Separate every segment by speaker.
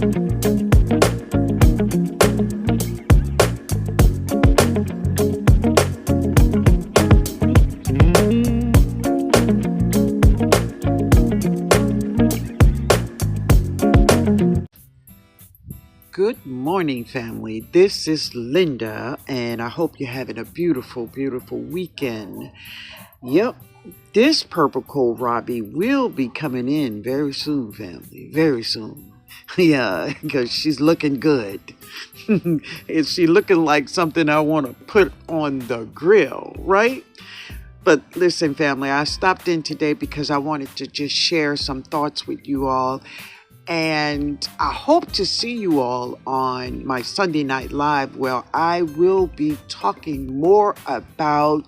Speaker 1: Good morning, family. This is Linda, and I hope you're having a beautiful, beautiful weekend. Yep, this purple kohlrabi will be coming in very soon, family. Very soon. Yeah, because she's looking good. Is she looking like something I want to put on the grill, right? But listen, family, I stopped in today because I wanted to just share some thoughts with you all. And I hope to see you all on my Sunday Night Live, where I will be talking more about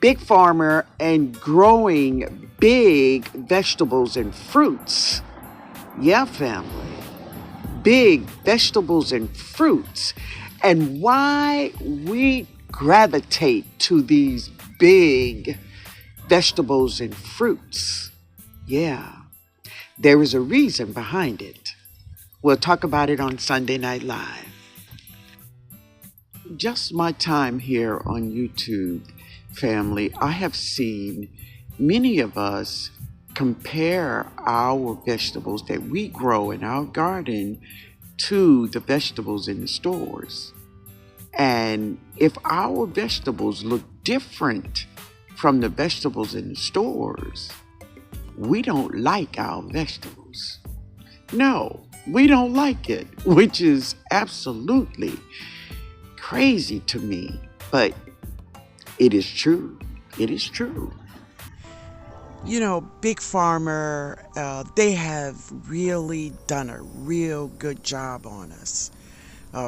Speaker 1: Big Farmer and growing big vegetables and fruits. Yeah, family. Big vegetables and fruits. And why we gravitate to these big vegetables and fruits. Yeah. There is a reason behind it. We'll talk about it on Sunday Night Live. Just my time here on YouTube, family, I have seen many of us compare our vegetables that we grow in our garden to the vegetables in the stores. And if our vegetables look different from the vegetables in the stores, we don't like our vegetables. No, we don't like it, which is absolutely crazy to me. But it is true. It is true.
Speaker 2: You know, Big Farmer, they have really done a real good job on us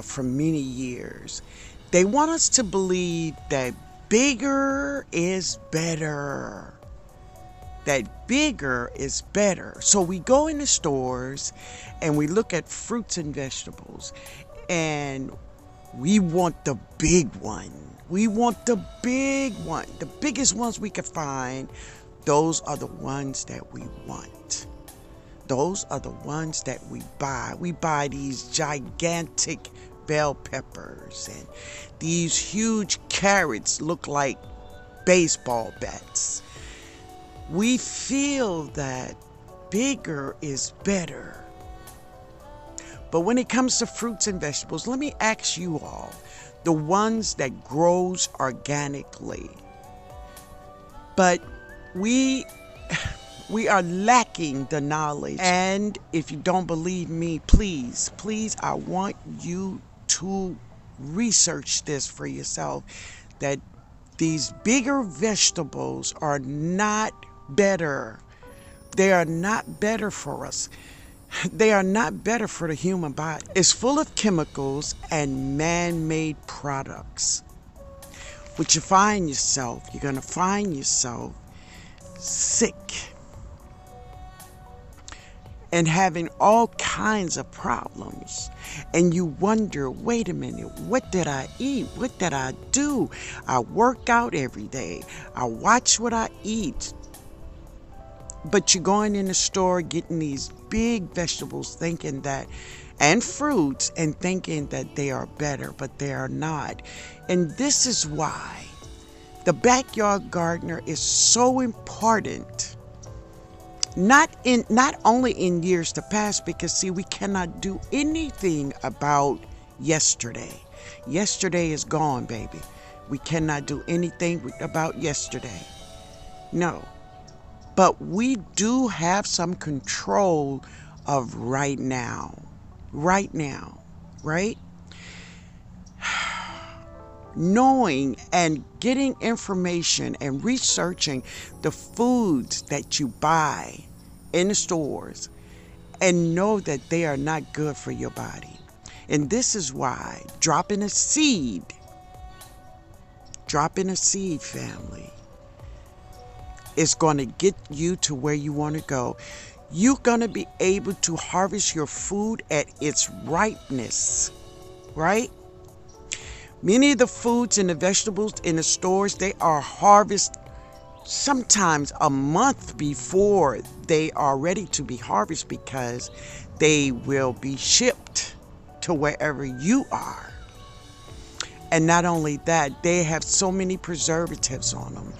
Speaker 2: for many years. They want us to believe that bigger is better. That bigger is better. So we go in the stores and we look at fruits and vegetables and we want the big one. We want the big one. The biggest ones we can find. Those are the ones that we want. Those are the ones that we buy. We buy these gigantic bell peppers and these huge carrots look like baseball bats. We feel that bigger is better. But when it comes to fruits and vegetables, let me ask you all, the ones that grows organically, but we are lacking the knowledge. And if you don't believe me, please, I want you to research this for yourself, that these bigger vegetables are not better. They are not better for us. They are not better for the human body. It's full of chemicals and man-made products. Which you're going to find yourself sick and having all kinds of problems. And you wonder, wait a minute, what did I eat? What did I do? I work out every day. I watch what I eat. But you're going in the store getting these big vegetables thinking that, and fruits, and thinking that they are better, but they are not. And this is why the backyard gardener is so important. Not only in years to past, because see, we cannot do anything about yesterday. Yesterday is gone, baby. We cannot do anything about yesterday. No. But we do have some control of right now. Right now, right? Knowing and getting information and researching the foods that you buy in the stores and know that they are not good for your body. And this is why dropping a seed, family, is going to get you to where you want to go. You're going to be able to harvest your food at its ripeness, right? Many of the foods and the vegetables in the stores, they are harvested sometimes a month before they are ready to be harvested, because they will be shipped to wherever you are. And not only that, they have so many preservatives on them.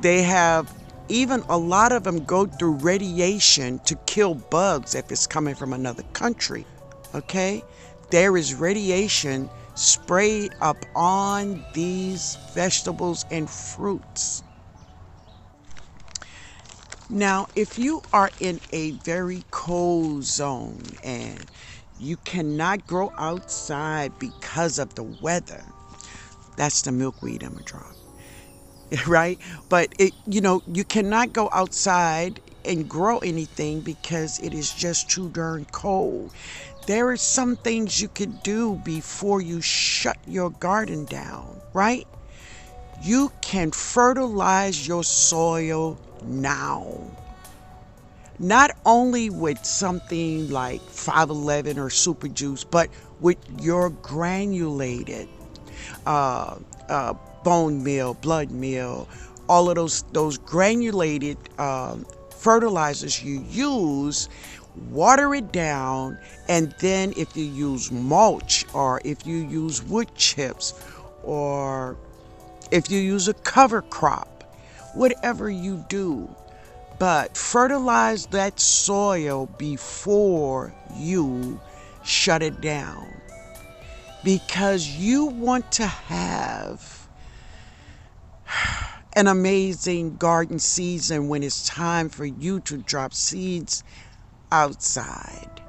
Speaker 2: They have, even a lot of them go through radiation to kill bugs if it's coming from another country. Okay? There is radiation sprayed up on these vegetables and fruits. Now, if you are in a very cold zone and you cannot grow outside because of the weather, that's the milkweed I'm gonna drop. Right? But you cannot go outside and grow anything because it is just too darn cold. There are some things you could do before you shut your garden down, right? You can fertilize your soil now. Not only with something like 511 or Super Juice, but with your granulated bone meal, blood meal, all of those granulated fertilizers you use. Water it down, and then if you use mulch, or if you use wood chips, or if you use a cover crop, whatever you do, but fertilize that soil before you shut it down, because you want to have an amazing garden season when it's time for you to drop seeds outside,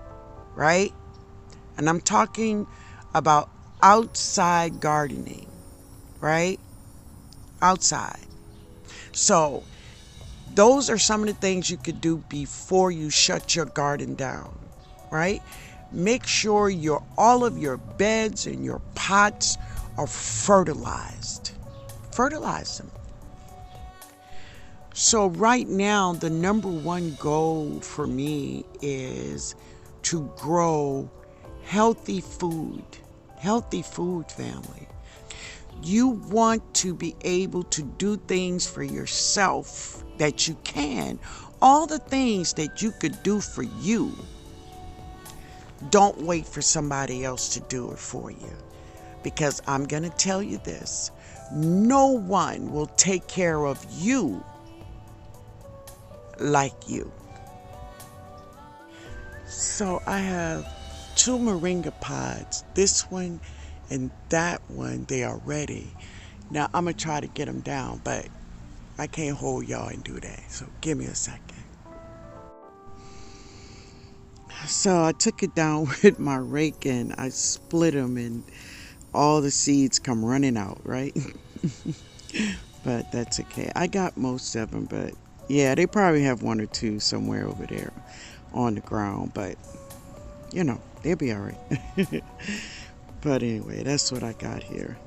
Speaker 2: right? And I'm talking about outside gardening, right? Outside. So those are some of the things you could do before you shut your garden down, right? Make sure all of your beds and your pots are fertilized. Fertilize them. So right now, the number one goal for me is to grow healthy food. Healthy food, family. You want to be able to do things for yourself that you can. All the things that you could do for you. Don't wait for somebody else to do it for you. Because I'm going to tell you this. No one will take care of you like you. So I have 2 moringa pods. This one and that one, they are ready. Now I'm going to try to get them down, but I can't hold y'all and do that. So give me a second. So I took it down with my rake and I split them, and all the seeds come running out, right? But that's okay. I got most of them, but yeah, they probably have 1 or 2 somewhere over there on the ground, but they'll be all right. But anyway, that's what I got here.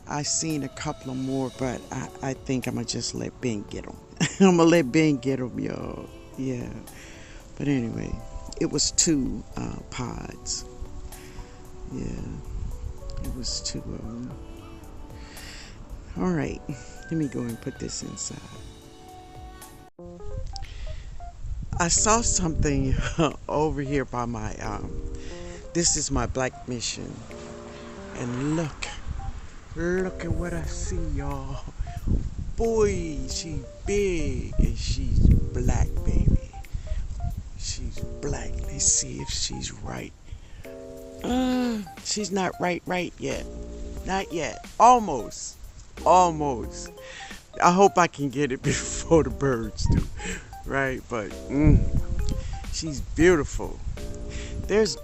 Speaker 2: I seen a couple of more, but I think I'm gonna just let Ben get them. I'm gonna let Ben get them, y'all. Yeah. But anyway, it was 2 pods. Yeah, it was 2 of them. All right, let me go and put this inside. I saw something over here by my, this is my black mission. And look at what I see, y'all. Boy, she's big and she's black, baby. She's black. Let's see if she's right. She's not right yet. Not yet. Almost. I hope I can get it before the birds do. Right? But she's beautiful. There's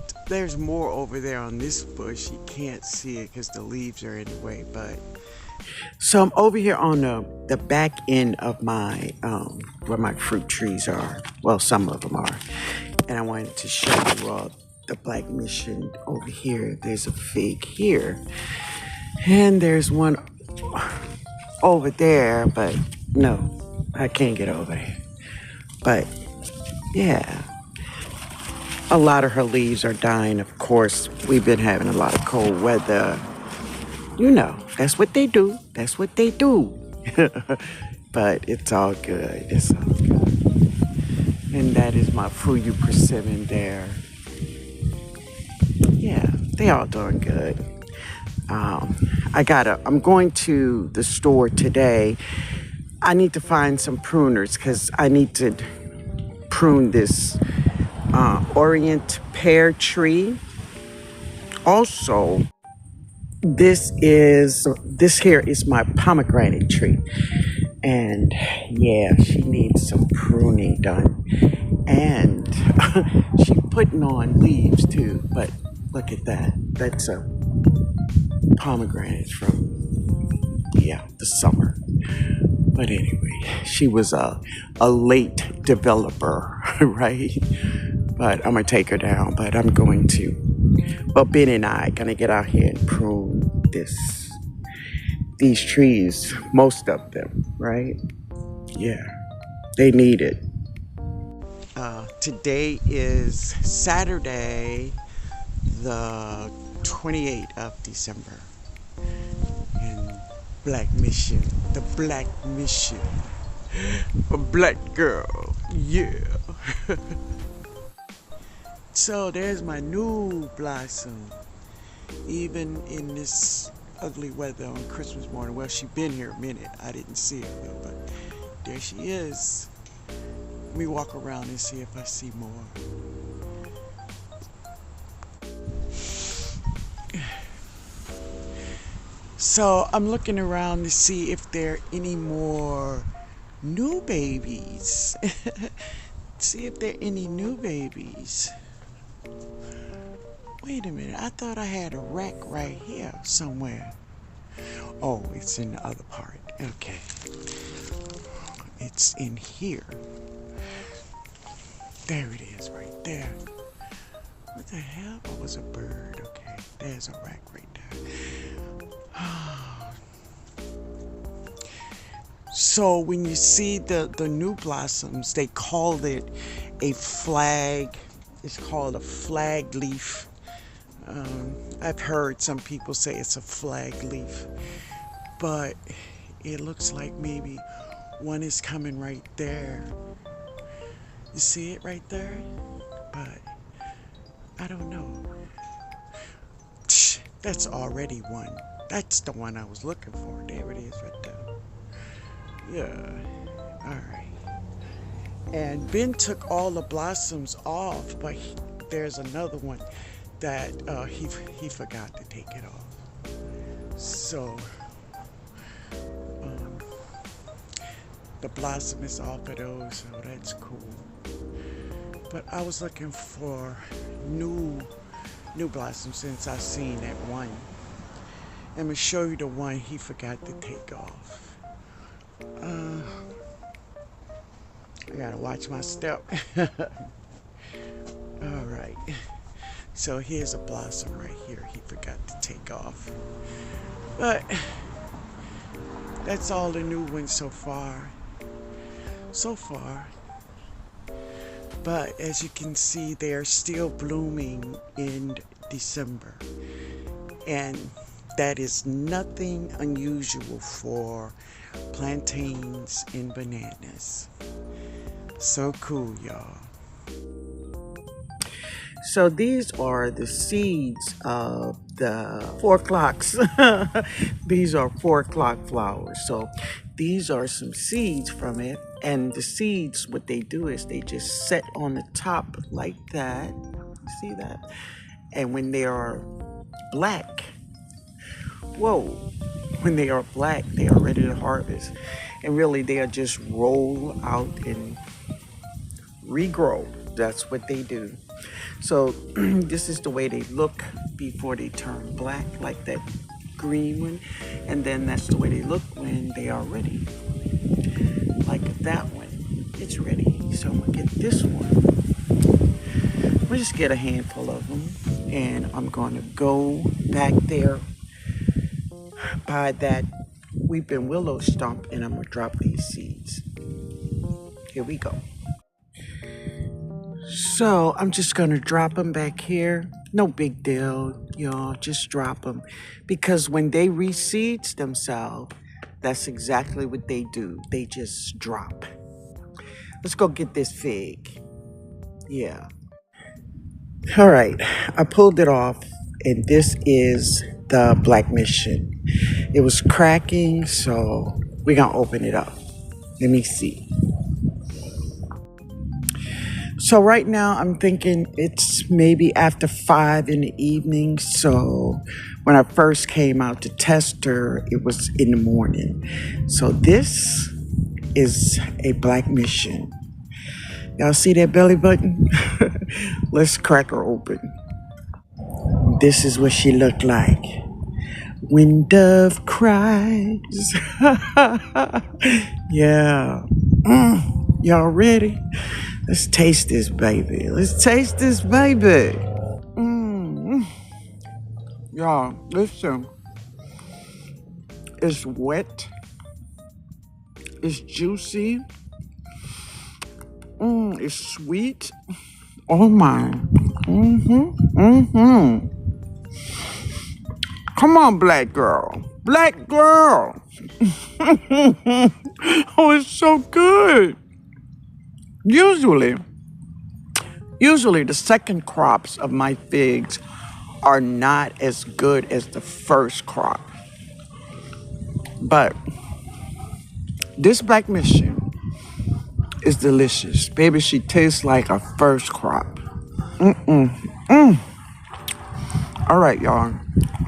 Speaker 2: more over there on this bush. You can't see it because the leaves are in the way, but so I'm over here on the back end of my where my fruit trees are. Well, some of them are. And I wanted to show you all the black mission over here. There's a fig here. And there's one over there, but no, I can't get over there. But yeah, a lot of her leaves are dying. Of course, we've been having a lot of cold weather. That's what they do. But it's all good. And that is my Fuyu persimmon there. Yeah, they all doing good. Um, I'm going to the store today. I need to find some pruners because I need to prune this Orient pear tree. Also, this here is my pomegranate tree. And yeah, she needs some pruning done. And she's putting on leaves too. But look at that. That's a pomegranate from, yeah, the summer. But anyway, she was a late developer, right? But I'm going to take her down. But I'm going to, well, Ben and I are going to get out here and prune these trees, most of them, right? Yeah, they need it. Today is Saturday, the 28th of December. And Black Mission, the Black Mission. A black girl, yeah. So there's my new blossom. Even in this ugly weather on Christmas morning. Well, she been here a minute. I didn't see her though, but there she is. Let me walk around and see if I see more. So I'm looking around to see if there are any more new babies. See if there are any new babies. Wait a minute, I thought I had a rack right here somewhere. Oh, it's in the other part. Okay. It's in here. There it is, right there. What the hell? Oh, it was a bird. Okay, there's a rack right there. So when you see the new blossoms, they called it a flag. It's called a flag leaf. I've heard some people say it's a flag leaf, but it looks like maybe one is coming right there. You see it right there? But I don't know. That's already one. That's the one I was looking for. There it is right there. Yeah. All right. And Ben took all the blossoms off, but there's another one that he forgot to take it off. So the blossom is off of those, so that's cool. But I was looking for new blossoms since I've seen that one. I'm gonna show you the one he forgot to take off. I gotta watch my step. All right. So here's a blossom right here he forgot to take off. But that's all the new ones so far. But as you can see, they are still blooming in December. And that is nothing unusual for plantains and bananas. So cool, y'all. So these are the seeds of the 4 o'clocks. These are 4 o'clock flowers. So these are some seeds from it. And the seeds, what they do is they just set on the top like that. See that? And when they are black, when they are black, they are ready to harvest. And really, they'll just roll out and regrow. That's what they do. So this is the way they look before they turn black, like that green one. And then that's the way they look when they are ready. Like that one, it's ready. So I'm gonna get this one. We'll just get a handful of them. And I'm gonna go back there by that weeping willow stump and I'm gonna drop these seeds. Here we go. So I'm just gonna drop them back here. No big deal, y'all, just drop them. Because when they reseed themselves, that's exactly what they do. They just drop. Let's go get this fig.
Speaker 1: Yeah. All right. I pulled it off, and this is the Black Mission. It was cracking, so we're going to open it up. Let me see. So right now I'm thinking it's maybe after 5 in the evening. So when I first came out to test her, it was in the morning. So this is a Black Mission. Y'all see that belly button? Let's crack her open. This is what she looked like when Dove cries. Yeah. Y'all ready? Let's taste this baby. Let's taste this baby. Mm. Y'all, listen. It's wet. It's juicy. It's sweet. Oh my. Come on, black girl. Black girl. Oh, it's so good. Usually, the second crops of my figs are not as good as the first crop. But this Black Mission is delicious. Baby, she tastes like a first crop. All right, y'all.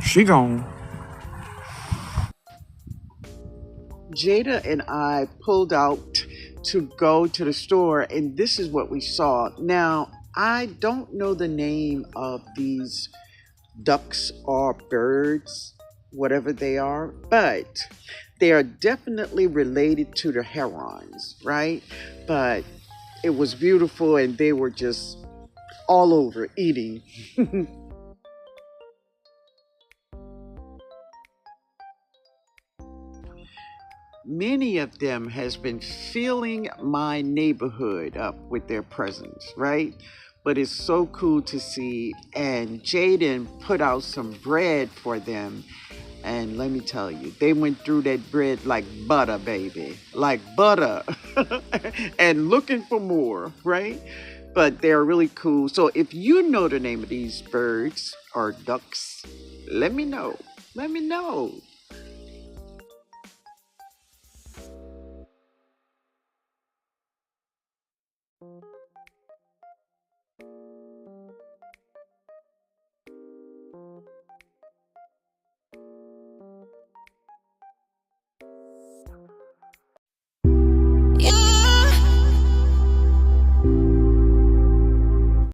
Speaker 1: She gone. Jada and I pulled out to go to the store, and this is what we saw. Now, I don't know the name of these ducks or birds, whatever they are, but they are definitely related to the herons, right? But it was beautiful, and they were just all over eating. Many of them has been filling my neighborhood up with their presence, right? But it's so cool to see. And Jaden put out some bread for them. And let me tell you, they went through that bread like butter, baby. Like butter. And looking for more, right? But they're really cool. So if you know the name of these birds or ducks, let me know. Let me know.